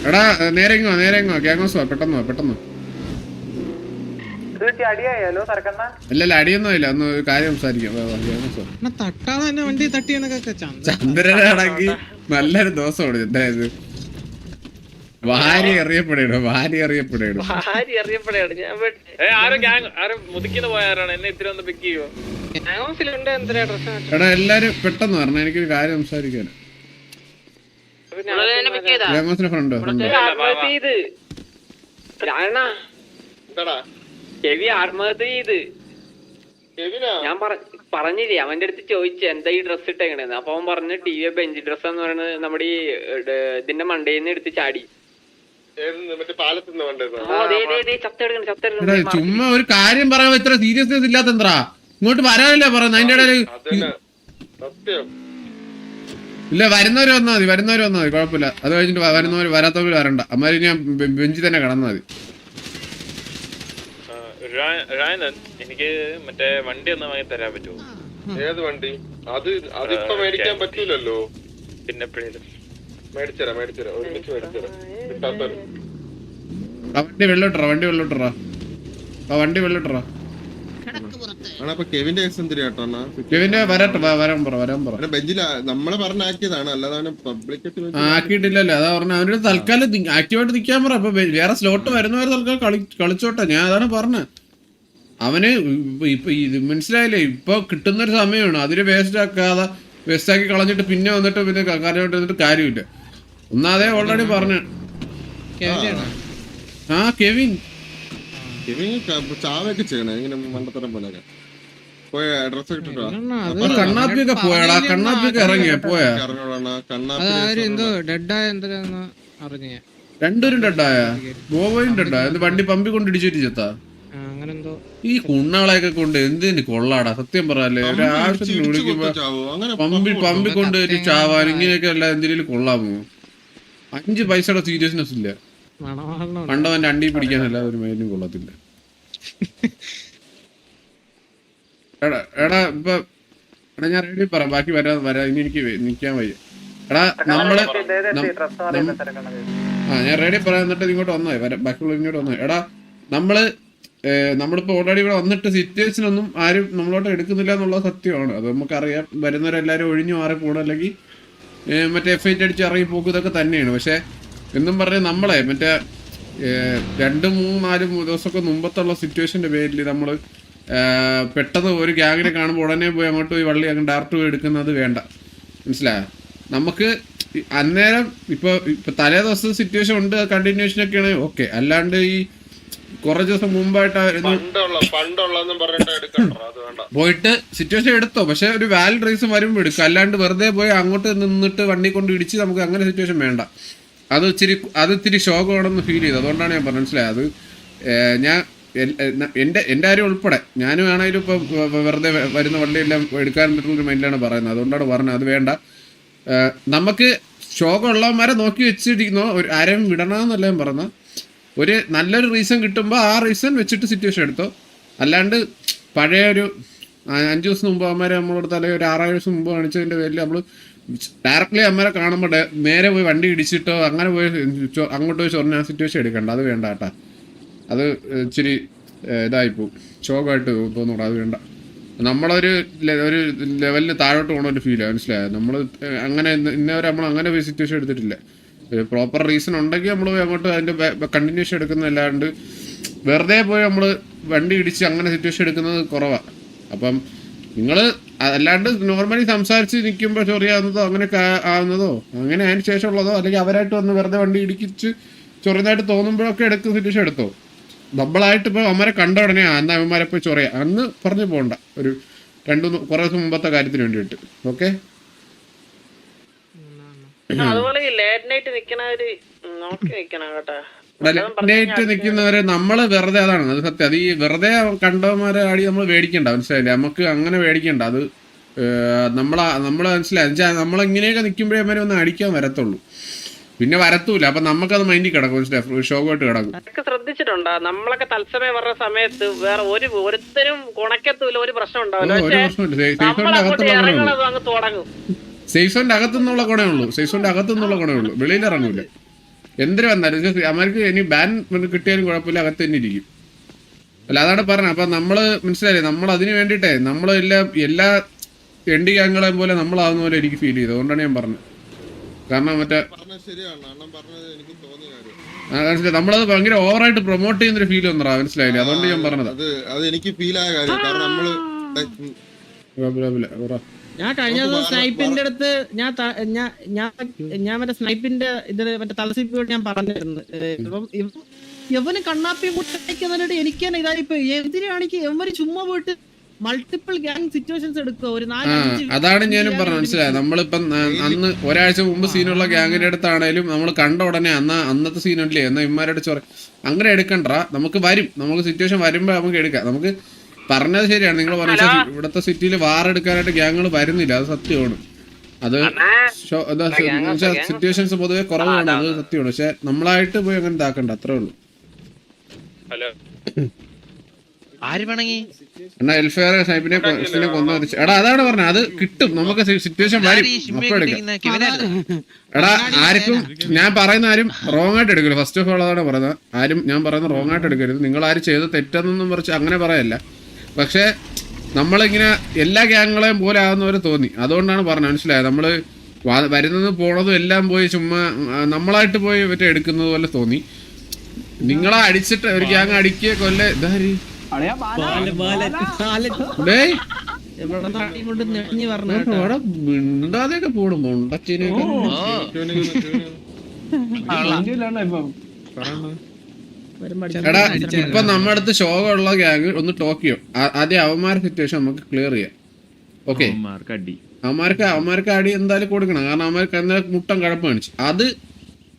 എടാ നേരെങ്ങോ ഗ്യാങ്ങോസ് പെട്ടെന്ന് ഇല്ലല്ല അടിയൊന്നും ഇല്ല ഒന്ന് കാര്യം സംസാരിക്കാം. ചന്ദ്രനാണെങ്കിൽ നല്ലൊരു ദിവസമാണ്. എന്തായത് ഭാര്യ അറിയപ്പെടേണ്. എടാ എല്ലാരും പെട്ടെന്ന് പറഞ്ഞ എനിക്കൊരു കാര്യം സംസാരിക്കാൻ. ഗ്യാങ്ങോസിന്റെ ഫ്രണ്ട് ഞാൻ പറഞ്ഞില്ലേ അവന്റെ അടുത്ത് ചോദിച്ചു എന്താ ഈ ഡ്രസ് ഇട്ടേക്കണേന്ന്. അപ്പൊ അവൻ പറഞ്ഞു ടി വി ബെഞ്ച് ഡ്രസ് എന്ന് പറയുന്നത് നമ്മുടെ ഈ ഇതിന്റെ മണ്ടേന്ന് എടുത്ത് ചാടി. ചുമ്മാ ഒരു കാര്യം പറയാൻ ഇത്ര സീരിയസ്നെസ് ഇല്ലാത്ത എന്താ ഇങ്ങോട്ട് വരാനല്ലേ പറയുന്നത്. അതിന്റെ ഇടയിൽ ഇല്ല വരുന്നവര് വന്നാൽ മതി കുഴപ്പമില്ല. അത് കഴിഞ്ഞിട്ട് വരുന്നവര് വരാത്തവര് വരണ്ട. അമ്മാര് ഞാൻ ബെഞ്ചിൽ തന്നെ കിടന്നാൽ മതി. എനിക്ക് മറ്റേ വണ്ടി ഒന്ന് വാങ്ങി തരാൻ പറ്റുമോ? ഏത് വണ്ടി? അതിപ്പോ മേടിക്കാൻ പറ്റൂലല്ലോ. പിന്നെ മേടിച്ചരാം ഒരുമിച്ച് മേടിച്ചരാം. കിട്ടാത്തവര് വണ്ടി വെള്ളോട്ടറാ. കെവിന്റെ വരാൻ പറ. ബെഞ്ചിൽ നമ്മളെ പറഞ്ഞാക്കിയതാണ്, അല്ലാതെ പബ്ലിക് ആക്കിയിട്ടില്ലല്ലോ. അതാ പറഞ്ഞ അവരുടെ തൽക്കാലം ആക്റ്റീവായിട്ട് നിക്കാൻ പറ. അപ്പൊ വേറെ സ്ലോട്ട് വരുന്നവരെ തൽക്കാലം കളിച്ചോട്ടെ. ഞാൻ അതാണ് പറഞ്ഞത്. അവന് ഇപ്പൊ ഇത് മനസ്സിലായില്ലേ, ഇപ്പൊ കിട്ടുന്നൊരു സമയമാണ്. അതിന് വേസ്റ്റാക്കി കളഞ്ഞിട്ട് പിന്നെ വന്നിട്ട് പിന്നെ കാര്യമായിട്ട് കാര്യമില്ല. ഒന്നാതെ ഓൾറെഡി പറഞ്ഞു. കെവിൻ ചാവൊക്കെ ചെയ്യണേ ഇങ്ങനെ മണ്ടത്തരം പോലെ. കണ്ണാപ്പിയൊക്കെ പോയാടാ. കണ്ണാപ്പിയൊക്കെ ഇറങ്ങിയ പോയാ. രണ്ടുപേരും ഡെഡായ. ബോബോയും ഡെഡായ. വണ്ടി പമ്പി കൊണ്ട് ഇടിച്ചിട്ട് ചെത്താ. ഈ കുണ്ണാളെയൊക്കെ കൊണ്ട് എന്തിന് കൊള്ളാടാ സത്യം പറയാല്ലേ. ഒരു ആവശ്യത്തിന് വിളിക്കുമ്പോ പമ്പി കൊണ്ട് ചാവാൻ ഇങ്ങനെയൊക്കെ അല്ല എന്തെങ്കിലും കൊള്ളാമോ? 5 പൈസയുടെ സീരിയസ്നെസ് ഇല്ല. കണ്ടവന്റെ അണ്ടി പിടിക്കാനല്ല ഒരു മേലും കൊള്ളത്തില്ല. എടാ ഇപ്പൊ ഞാൻ റെഡി പറയാം. ബാക്കി വരാ ഇനി എനിക്ക് നിക്കാൻ വയ്യ. എടാ നമ്മള് ഞാൻ റെഡി പറയാം. എന്നിട്ട് ഇങ്ങോട്ട് വന്നായി വരാം. ബാക്കിയുള്ള ഇങ്ങോട്ട് വന്നായി. എടാ നമ്മളിപ്പോ ഓൾറെഡി ഇവിടെ വന്നിട്ട് സിറ്റുവേഷൻ ഒന്നും ആരും നമ്മളോട്ട് എടുക്കുന്നില്ല എന്നുള്ളത് സത്യമാണ്. അത് നമുക്കറിയാം. വരുന്നവരെല്ലാരും ഒഴിഞ്ഞു മാറി പോകണം, അല്ലെങ്കിൽ മറ്റേ F8 അടിച്ച് ഇറങ്ങി പോക്കും ഇതൊക്കെ തന്നെയാണ്. പക്ഷെ എന്നും പറഞ്ഞ് നമ്മളെ മറ്റേ 2-3-4 ദിവസമൊക്കെ മുമ്പത്തുള്ള സിറ്റുവേഷന്റെ പേരിൽ നമ്മൾ പെട്ടെന്ന് ഒരു ഗ്യാങ്ങിനെ കാണുമ്പോൾ ഉടനെ പോയി അങ്ങോട്ട് പോയി വള്ളി അങ്ങ് ഡയറക്റ്റ് പോയി എടുക്കുന്നത് വേണ്ട. മനസ്സിലായോ? നമുക്ക് അന്നേരം ഇപ്പൊ തലേ ദിവസം സിറ്റുവേഷൻ ഉണ്ട്, കണ്ടിന്യൂഷനൊക്കെയാണ് ഓക്കെ. അല്ലാണ്ട് ഈ കുറച്ച് ദിവസം മുമ്പായിട്ട് പോയിട്ട് സിറ്റുവേഷൻ എടുത്തോ, പക്ഷെ ഒരു വാലിഡ് റീസൺ വരുമ്പോൾ എടുക്കും. അല്ലാണ്ട് വെറുതെ പോയി അങ്ങോട്ട് നിന്നിട്ട് വണ്ടി കൊണ്ട് ഇടിച്ച് നമുക്ക് അങ്ങനെ സിറ്റുവേഷൻ വേണ്ട. അത് ഇത്തിരി ശോകമാണെന്ന് ഫീൽ ചെയ്തു. അതുകൊണ്ടാണ് ഞാൻ പറഞ്ഞത്. മനസ്സിലായത്? അത് ഞാൻ എൻ്റെ ആരും ഉൾപ്പെടെ ഞാനും ആണെങ്കിലും ഇപ്പം വെറുതെ വരുന്ന വണ്ടിയെല്ലാം എടുക്കാൻ പറ്റുന്നൊരു മൈൻഡിലാണ് പറയുന്നത്. അതുകൊണ്ടാണ് പറഞ്ഞത് അത് വേണ്ട. നമുക്ക് ശോകമുള്ളവന്മാരെ നോക്കി വെച്ചിരിക്കുന്നോ ആരെയും വിടണമെന്നല്ല ഞാൻ പറഞ്ഞത്. ഒരു നല്ലൊരു റീസൺ കിട്ടുമ്പോൾ ആ റീസൺ വെച്ചിട്ട് സിറ്റുവേഷൻ എടുത്തോ. അല്ലാണ്ട് പഴയ ഒരു 5 ദിവസം മുമ്പ് അമ്മമാരെ നമ്മളെടുത്ത് അല്ലെങ്കിൽ ഒരു 6-7 ദിവസം മുമ്പ് കാണിച്ചതിൻ്റെ പേരിൽ നമ്മൾ ഡയറക്റ്റ്ലി അമ്മമാരെ കാണുമ്പോൾ നേരെ പോയി വണ്ടി ഇടിച്ചിട്ടോ അങ്ങനെ പോയി അങ്ങോട്ട് പോയി ചൊറിഞ്ഞ ആ സിറ്റുവേഷൻ എടുക്കണ്ട. അത് വേണ്ട കേട്ടാ. അത് ഇച്ചിരി ഇതായിപ്പോവും, ശോകമായിട്ട് തോന്നൂടാ. അത് വേണ്ട. നമ്മളൊരു ലെവലിന് താഴോട്ട് പോകണ ഒരു ഫീലാണ്. മനസ്സിലായത്? നമ്മൾ അങ്ങനെ ഇന്നവരെ നമ്മൾ അങ്ങനെ പോയി സിറ്റുവേഷൻ എടുത്തിട്ടില്ല. പ്രോപ്പർ റീസൺ ഉണ്ടെങ്കിൽ നമ്മൾ പോയി അങ്ങോട്ട് അതിൻ്റെ കണ്ടിന്യൂഷൻ എടുക്കുന്നതല്ലാണ്ട് വെറുതെ പോയി നമ്മൾ വണ്ടി ഇടിച്ച് അങ്ങനെ സിറ്റുവേഷൻ എടുക്കുന്നത് കുറവാണ്. അപ്പം നിങ്ങൾ അല്ലാണ്ട് നോർമലി സംസാരിച്ച് നിൽക്കുമ്പോൾ ചൊറിയാവുന്നതോ അങ്ങനെയൊക്കെ ആവുന്നതോ അങ്ങനെ അതിന് ശേഷമുള്ളതോ അല്ലെങ്കിൽ അവരായിട്ട് വന്ന് വെറുതെ വണ്ടി ഇടിക്കിച്ച് ചൊറിയുന്നതായിട്ട് തോന്നുമ്പോഴൊക്കെ എടുക്കുന്ന സിറ്റുവേഷൻ എടുത്തോ. നമ്മളായിട്ട് ഇപ്പോൾ അമ്മരെ കണ്ട ഉടനെ അന്ന് അവന്മാരെ പോയി ചൊറിയാം അന്ന് പറഞ്ഞു പോകണ്ട. ഒരു കുറേ ദിവസം മുമ്പത്തെ കാര്യത്തിന് വേണ്ടിയിട്ട്. ഓക്കെ? ലേറ്റ് നിൽക്കുന്നവരെ നമ്മള് വെറുതെ അതാണ് അത് സത്യം. അത് ഈ വെറുതെ കണ്ടവന്മാരെ ആടി നമ്മൾ മേടിക്കണ്ട. മനസ്സിലായില്ലേ? നമുക്ക് അങ്ങനെ മേടിക്കണ്ട. അത് നമ്മളെ മനസ്സിലായി. നമ്മളിങ്ങനെയൊക്കെ നിൽക്കുമ്പോഴേ അവരെ ഒന്ന് അടിക്കാൻ വരത്തുള്ളൂ, പിന്നെ വരത്തൂല. അപ്പൊ നമുക്കത് മൈൻഡിൽ കിടക്കും. മനസ്സിലായി? ഷോക്കായിട്ട് കിടക്കും. ശ്രദ്ധിച്ചിട്ടുണ്ടോ? നമ്മളൊക്കെ തത്സമയം പറഞ്ഞ സമയത്ത് വേറെ ഒരുത്തരും കുണക്കത്തൂല, ഒരു പ്രശ്നം ഉണ്ടാവില്ല. സേഫ് സോണിന്റെ അകത്തുനിന്നുള്ള ഗുണേ ഉള്ളൂ. വെളിയിൽ ഇറങ്ങൂല. എന്തിനു വന്നാലും അവർക്ക് ഇനി ബാൻ കിട്ടിയാലും കുഴപ്പമില്ല, അകത്ത് തന്നെ ഇരിക്കും. അല്ല അതാണ് പറഞ്ഞത്. അപ്പൊ നമ്മള് മനസ്സിലായില്ലേ, നമ്മൾ അതിന് വേണ്ടിയിട്ടേ എല്ലാ എൻഡി ഗ്യാങ്ങുകളെയും പോലെ നമ്മളാവുന്ന പോലെ എനിക്ക് ഫീൽ ചെയ്തു. അതുകൊണ്ടാണ് ഞാൻ പറഞ്ഞത്. കാരണം മറ്റേ നമ്മളത് ഭയങ്കര ഓവറായിട്ട് പ്രൊമോട്ട് ചെയ്യുന്നൊരു ഫീൽ വന്നറാ, മനസ്സിലായില്ലേ? അതുകൊണ്ട് ഞാൻ പറഞ്ഞത്. അത് എനിക്ക് ഫീൽ ആയ കാര്യം. കാരണം നമ്മള് ഞാൻ കഴിഞ്ഞ ദിവസം സ്നൈപ്പിന്റെ അടുത്ത് ഞാൻ മറ്റേ സ്നൈപ്പിന്റെ ഇതിന് മറ്റേ തലസിപ്പോട്ട് ഞാൻ പറഞ്ഞിരുന്നു. യവന് കണ്ണാപ്പി മുട്ടയ്ക്കുന്നതിനിടെ എനിക്ക് തന്നെ ഇതായിപ്പോ എന്തിനാണെങ്കിൽ യവര് ചുമ്മാ പോയിട്ട് മൾട്ടിപ്പിൾ ഗ്യാങ് സിറ്റുവേഷൻസ് എടുക്കുക. ഒരു അതാണ് ഞാനും പറഞ്ഞത്, മനസ്സിലായത്. നമ്മളിപ്പം അന്ന് ഒരാഴ്ച മുമ്പ് സീനുള്ള ഗ്യാങ്ങിന്റെ അടുത്താണേലും നമ്മൾ കണ്ട ഉടനെ അന്നത്തെ സീനുണ്ടല്ലേ എന്നാ ഇമ്മാരുടെ ചോറ അങ്ങനെ എടുക്കണ്ട. നമുക്ക് സിറ്റുവേഷൻ വരുമ്പോ നമുക്ക് എടുക്കാം. നമുക്ക് പറഞ്ഞത് ശരിയാണ്, നിങ്ങൾ പറഞ്ഞ ഇവിടത്തെ സിറ്റിയിൽ വാറെടുക്കാനായിട്ട് ഗ്യാങ്ങുകൾ വരുന്നില്ല, അത് സത്യമാണ്. അത് സിറ്റുവേഷൻസ് പൊതുവെ കുറവാണ്, അത് സത്യമാണ്. പക്ഷെ നമ്മളായിട്ട് പോയി അങ്ങനെ ഇതാക്കണ്ട, അത്രേ ഉള്ളൂ. എന്നാ എൽഫെയർ സ്നൈപ്പിനെ കൊന്നു. എടാ അതാണ് പറഞ്ഞത്, അത് കിട്ടും, നമുക്ക് സിറ്റുവേഷൻ വരും, അപ്പൊ എടുക്കാം. എടാ ആർക്കും ഞാൻ പറയുന്ന ആരും റോങ് ആയിട്ട് എടുക്കരുത്. ഫസ്റ്റ് ഓഫ് ഓൾ അതാണ് പറയുന്നത്, ഞാൻ പറയുന്നത് റോങ് ആയിട്ട് എടുക്കരുത്. നിങ്ങൾ ആരും ചെയ്ത് തെറ്റെന്നൊന്നും പറിച്ച് അങ്ങനെ പറയല്ല. പക്ഷെ നമ്മളിങ്ങനെ എല്ലാ ഗ്യാങ്ങുകളെയും പോലെ ആകുന്നവരെ തോന്നി, അതുകൊണ്ടാണ് പറഞ്ഞത്, മനസ്സിലായത്. നമ്മള് വരുന്നതും പോണതും എല്ലാം പോയി ചുമ്മാ നമ്മളായിട്ട് പോയി മറ്റേ എടുക്കുന്നത് പോലെ തോന്നി. നിങ്ങളെ അടിച്ചിട്ട് ഒരു ഗ്യാങ് അടിക്കുക കൊല്ലേ ഇതാര് മിണ്ടാതെയൊക്കെ പോടും മുണ്ടച്ചിനൊക്കെ. എടാ ഇപ്പൊ നമ്മുടെ അടുത്ത് ശോകമുള്ള ഗ്യാങ് ഒന്ന് ടോക്കിയോ, ആദ്യം അവന്മാരുടെ സിറ്റുവേഷൻ നമുക്ക് ക്ലിയർ ചെയ്യാം. ഓക്കെ, അവന്മാർക്ക് അടി എന്തായാലും കൊടുക്കണം. കാരണം അവന്മാർക്ക് എന്തായാലും മുട്ടം കഴപ്പ് കാണിച്ചു.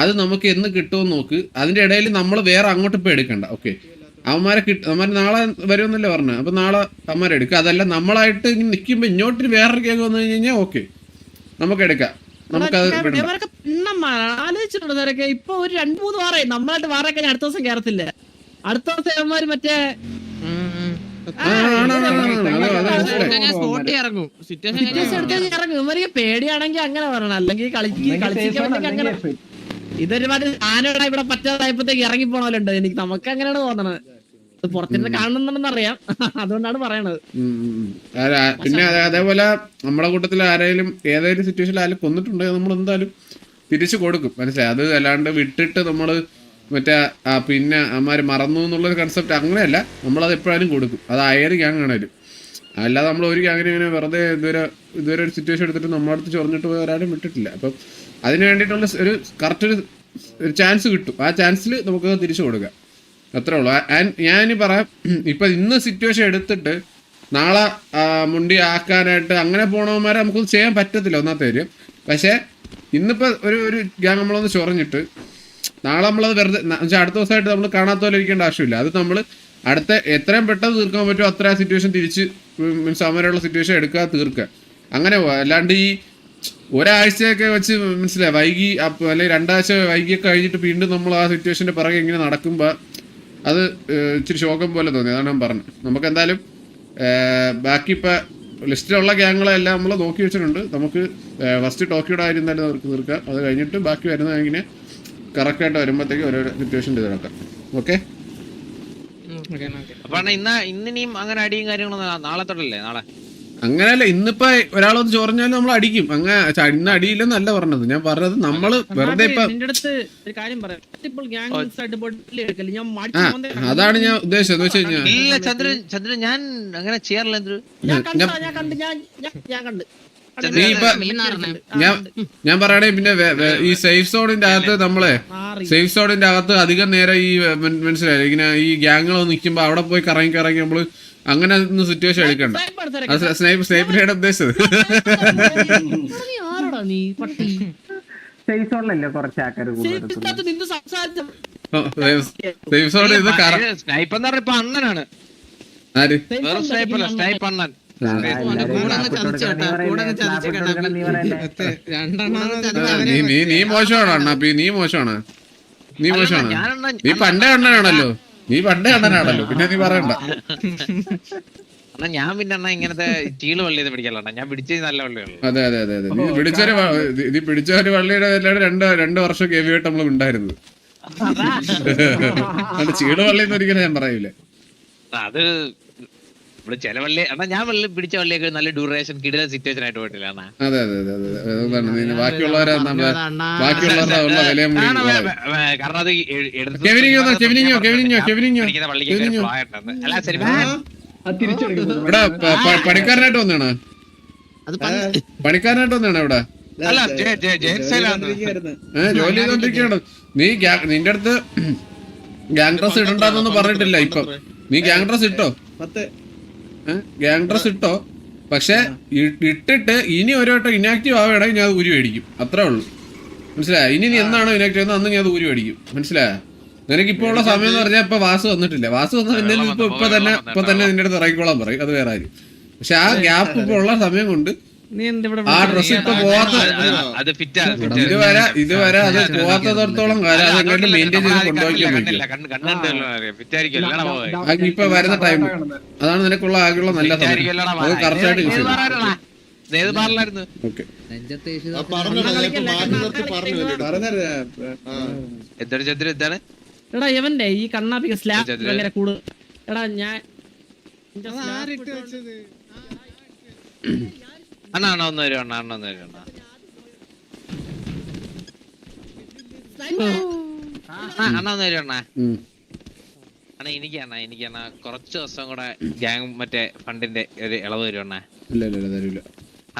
അത് നമുക്ക് എന്ന് കിട്ടുമെന്ന് നോക്ക്. അതിന്റെ ഇടയിൽ നമ്മൾ വേറെ അങ്ങോട്ട് ഇപ്പൊ എടുക്കണ്ട. ഓക്കെ, അവന്മാരെ നാളെ വരുമെന്നല്ലേ പറഞ്ഞത്. അപ്പൊ നാളെ അവന്മാരെ എടുക്കുക. അതല്ല നമ്മളായിട്ട് ഇങ്ങനെ നിൽക്കുമ്പോ ഇങ്ങോട്ട് വേറൊരു കേക്ക് വന്നു കഴിഞ്ഞാൽ ഓക്കെ നമുക്ക് എടുക്കാം. നമുക്കത് ആലോചിച്ചിട്ടുണ്ടോ സാറൊക്കെ? ഇപ്പൊ ഒരു 2-3 വാറായി നമ്മളായിട്ട് വാറൊക്കെ അടുത്ത ദിവസം കേറത്തില്ല. അടുത്ത ദിവസം അവന്മാര് മറ്റേ ഇറങ്ങും. ഇവർക്ക് പേടിയാണെങ്കിൽ അങ്ങനെ പറയണം, അല്ലെങ്കിൽ കളിക്കാൻ അങ്ങനെ. ഇതൊരുപാട് ആനയുടെ ഇവിടെ പറ്റാതായപ്പോഴത്തേക്ക് ഇറങ്ങി പോണോലുണ്ട്. നമുക്ക് അങ്ങനെയാണ് തോന്നണത്. പുറത്തിരുന്ന് കാണുന്നുണ്ടെന്ന് അറിയാം, അതുകൊണ്ടാണ് പറയണത്. പിന്നെ അതേപോലെ നമ്മുടെ കൂട്ടത്തിൽ ആരെങ്കിലും ഏതെങ്കിലും സിറ്റുവേഷനിൽ ആരും കൊന്നിട്ടുണ്ടെങ്കിൽ നമ്മൾ എന്തായാലും തിരിച്ചു കൊടുക്കും, മനസ്സിലായി. അത് അല്ലാണ്ട് വിട്ടിട്ട് നമ്മള് മറ്റേ പിന്നെ അമ്മമാര് മറന്നു എന്നുള്ളൊരു കൺസെപ്റ്റ് അങ്ങനെയല്ല. നമ്മളത് എപ്പോഴും കൊടുക്കും, അത് ആയൊരു ഗ്യാങ് ആണേലും. അല്ലാതെ നമ്മൾ ഒരു ഗ്യാങ്ങിന് ഇങ്ങനെ വെറുതെ ഇതുവരെ ഒരു സിറ്റുവേഷൻ എടുത്തിട്ട് നമ്മളടുത്ത് ചൊറിഞ്ഞിട്ട് പോയി ഒരാളും വിട്ടിട്ടില്ല. അപ്പം അതിന് വേണ്ടിയിട്ടുള്ള ഒരു കറക്റ്റ് ഒരു ചാൻസ് കിട്ടും. ആ ചാൻസിൽ നമുക്കത് തിരിച്ചു കൊടുക്കാം, അത്രേ ഉള്ളൂ. ഞാനിനി പറയാം, ഇപ്പൊ ഇന്ന് സിറ്റുവേഷൻ എടുത്തിട്ട് നാളെ മുണ്ടി ആക്കാനായിട്ട് അങ്ങനെ പോണവന്മാരെ നമുക്കൊന്നും ചെയ്യാൻ പറ്റത്തില്ല, ഒന്നാമത്തെ കാര്യം. പക്ഷെ ഇന്നിപ്പോ ഒരു ഗ്യാങ് നമ്മളൊന്ന് ചൊറഞ്ഞിട്ട് നാളെ നമ്മളത് വെറുതെ അടുത്ത ദിവസമായിട്ട് നമ്മൾ കാണാത്ത പോലെ ഇരിക്കേണ്ട ആവശ്യമില്ല. അത് നമ്മൾ അടുത്ത എത്രയും പെട്ടെന്ന് തീർക്കാൻ പറ്റുമോ അത്ര ആ സിറ്റുവേഷൻ തിരിച്ച് മീൻസ് അവരുള്ള സിറ്റുവേഷൻ എടുക്കുക, തീർക്കുക, അങ്ങനെ പോവാ. അല്ലാണ്ട് ഈ ഒരാഴ്ചയൊക്കെ വെച്ച് മനസ്സിലായി വൈകി അല്ലെങ്കിൽ 2 ആഴ്ച വൈകിയൊക്കെ കഴിഞ്ഞിട്ട് വീണ്ടും നമ്മൾ ആ സിറ്റുവേഷൻ്റെ പിറകെ ഇങ്ങനെ നടക്കുമ്പോൾ അത് ഇച്ചിരി ശോകം പോലെ തോന്നി. അതാണ് ഞാൻ പറഞ്ഞത്. നമുക്ക് എന്തായാലും ബാക്കി ഇപ്പം ലിസ്റ്റിലുള്ള ഗ്യാങ്ങുകളെല്ലാം നമ്മൾ നോക്കി വെച്ചിട്ടുണ്ട്. നമുക്ക് ഫസ്റ്റ് ടോക്കിയുടെ കാര്യം എന്തായാലും അവർക്ക് തീർക്കാം. അത് കഴിഞ്ഞിട്ട് ബാക്കി വരുന്ന ഇങ്ങനെ കറക്റ്റായിട്ട് വരുമ്പോഴത്തേക്ക് ഓരോ സിറ്റുവേഷൻ ചെയ്ത് നടക്കാം. ഓക്കെ, ഇന്നിനിയും അങ്ങനെ അടിയും കാര്യങ്ങളൊന്നും നാളെ തൊട്ടല്ലേ? നാളെ അങ്ങനെയല്ല, ഇന്നിപ്പോ ഒരാളൊന്ന് ചോറിഞ്ഞാലും നമ്മൾ അടിക്കും. അങ്ങനെ ഇന്ന് അടിയില്ലെന്നല്ല പറഞ്ഞത്. ഞാൻ പറഞ്ഞത് നമ്മള് വെറുതെ ഇപ്പൊ അതാണ് ഞാൻ ഉദ്ദേശിച്ചത്. എന്ന് വെച്ച് കഴിഞ്ഞാൽ ചന്ദ്രൻ ഞാൻ അങ്ങനെ ചെയ്യാറില്ല. ഞാൻ പറയണേ, പിന്നെ ഈ സേഫ് സോണിന്റെ അകത്ത് അധികം നേരം ഈ മനസ്സിലായില്ല ഇങ്ങനെ ഈ ഗ്യാങ്ങുകൾ നിൽക്കുമ്പോ അവിടെ പോയി കറങ്ങി നമ്മള് അങ്ങനെ ഒന്നും സിറ്റുവേഷൻ എടുക്കണ്ട. സ്നൈപ്പിനെയാണ് ഉദ്ദേശിച്ചത്. അണ്ണനാണ് അണ്ണൻ. നീ മോശമാണോ അണ്ണാ? നീ മോശമാണ്. നീ പണ്ടേ അണ്ണനാണല്ലോ. പിന്നെ നീ പറയണ്ട. എന്നാ ഞാൻ പിന്നെ അണ്ണാ ഇങ്ങനത്തെ ചീള് വള്ളിയൊന്നും പിടിക്കലണ്ണ, ഞാൻ പിടിച്ചത് നല്ല വള്ളിയുള്ളൂ. അതെ അതെ അതെ അതെ നീ പിടിച്ചൊരു ഇത് പിടിച്ച ഒരു വള്ളിയുടെ രണ്ട് വർഷം കേവിയായിട്ട് നമ്മൾ ഉണ്ടായിരുന്നത്. അത് ചീട് വള്ളി എന്ന് ഒരിക്കലും ഞാൻ പറയൂല. അത് ഇവിടെ ചില വള്ളി അണ്ണാ, ഞാൻ വള്ളി പിടിച്ച വള്ളിയൊക്കെ നല്ല ഡ്യൂറേഷൻ കിടില സിറ്റുവേഷൻ ആയിട്ട് പോയിട്ടില്ല അണ്ണാ. അതെ അതെ അതെ അതെ അതുകൊണ്ടാണ് നീ ബാക്കിയുള്ളവരെ ബാക്കിയുള്ളവരുടെ ഉള്ള വിലയും കാരണം അത് ഇവിടെ പണിക്കാരനായിട്ട് വന്നാണ് അത് പണിക്കാരനായിട്ട് വന്നാണ് ഇവിടെ ജോലി ചെയ്തോണ്ടിരിക്കുകയാണ്. നീ നിന്റെ അടുത്ത് ഗ്യാങ് ഡ്രസ് ഇടണ്ടെന്നൊന്നും പറഞ്ഞിട്ടില്ല. ഇപ്പൊ നീ ഗ്യാങ് ഡ്രസ് ഇട്ടോ, ഗ്യാങ് ഡ്രസ് ഇട്ടോ. പക്ഷെ ഇട്ടിട്ട് ഇനി ഒരു വട്ടം ഇനാക്റ്റീവ് ആവുകയാണെങ്കിൽ ഞാൻ അത് ഊരി മേടിക്കും. അത്രേ ഉള്ളൂ, മനസ്സിലായോ? ഇനി നീ എന്നാണോ ഇനാക്റ്റീവ് ചെയ്യുന്നത് അന്ന് ഞാൻ അത് ഊരി മേടിക്കും, മനസ്സിലായോ? നിനക്ക് ഇപ്പോൾ ഉള്ള സമയം എന്ന് പറഞ്ഞാൽ ഇപ്പൊ വാസു വന്നിട്ടില്ല. വാസു വന്നാൽ ഇപ്പൊ തന്നെ നിന്റെ അടുത്ത് ഇറങ്ങിക്കോളാൻ പറയും, അത് വേറെ കാര്യം. പക്ഷെ ആ ഗ്യാപ്പ് ഇപ്പൊ ഉള്ള സമയം കൊണ്ട് ആ ഡ്രസ് ഇപ്പൊ പോവാത്ത ഇതുവരെ അത് പോവാത്തടത്തോളം കാലം അത് എങ്ങനെ മെയിൻറ്റെയിൻ ചെയ്ത് കൊണ്ടുപോയിക്കാൻ പറ്റും. ഇപ്പൊ വരുന്ന ടൈം അതാണ് നിനക്കുള്ള ആകെയുള്ള നല്ല സമയം. അത് കറക്റ്റായിട്ട് യൂസ് ചെയ്യും. ഓക്കെ എടാ ഇവന്റെ ഈ കണ്ണാപ്പിക്ക് സ്ലാബ് ഭയങ്കര കൂടുതൽ. എടാ ഞാൻ അണ്ണാ ഒന്ന് വരും അണ്ണാ, അണ്ണ ഒന്ന് വരും അണ്ണാ. അണ്ണാ ഒന്ന് വരും അണ്ണാ. അണ്ണാ എനിക്കണ്ണാ കുറച്ച് ദിവസം കൂടെ ഗ്യാങ് മറ്റേ ഫണ്ടിന്റെ ഒരു ഇളവ് വരും അണ്ണാ.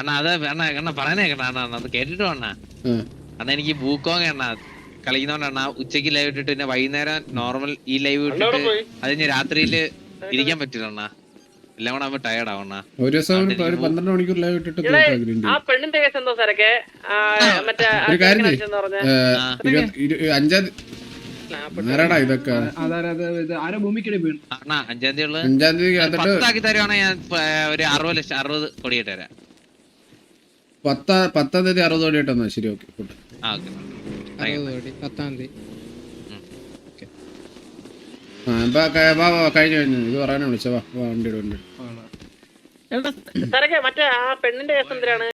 അണ്ണാ അത് അണ്ണാ പറയാനേക്കണ അണ്ണാ, അത് കേട്ടിട്ടോ അണ്ണാ. അണ്ണാ എനിക്ക് ബൂക്കോങ് അണ്ണാ കളിക്കുന്നോണ്ടണ്ണാ ഉച്ചക്ക് ലൈവ് ഇട്ടിട്ട് പിന്നെ വൈകുന്നേരം നോർമൽ ഈ ലൈവ് ഇട്ടിട്ട് അതിന് രാത്രിയില് ഇരിക്കാൻ പറ്റില്ല അണ്ണാ. എല്ലാം കൂടെ ആവുമ്പോ ടയർഡ് ആവണ. ഒരു ദിവസം 12 മണിക്കൂർ ലൈവ് ഇട്ടിട്ട് ആ പെണ്ണിന്റെ കേസ് എന്തോ സാറൊക്കെ മറ്റേ ഒരു കാര്യം 5 നേരാടാ ഇതൊക്കെ 5-ാം തീയതി ഉള്ളത് 5-ാം തീയതി പത്താക്കി തരുവാണെങ്കിൽ ഞാൻ ഒരു 60 കോടിയായിട്ട് തരാം. 10-ാം തീയതി 60 കോടിയായിട്ട് വന്നാ ശരി. ഓക്കെ കഴിഞ്ഞു ഇത് പറയാനാ വിളിച്ച. വാ വണ്ടി സാറൊക്കെ മറ്റേ ആ പെണ്ണിന്റെ കേസ് എന്തിനാണ്?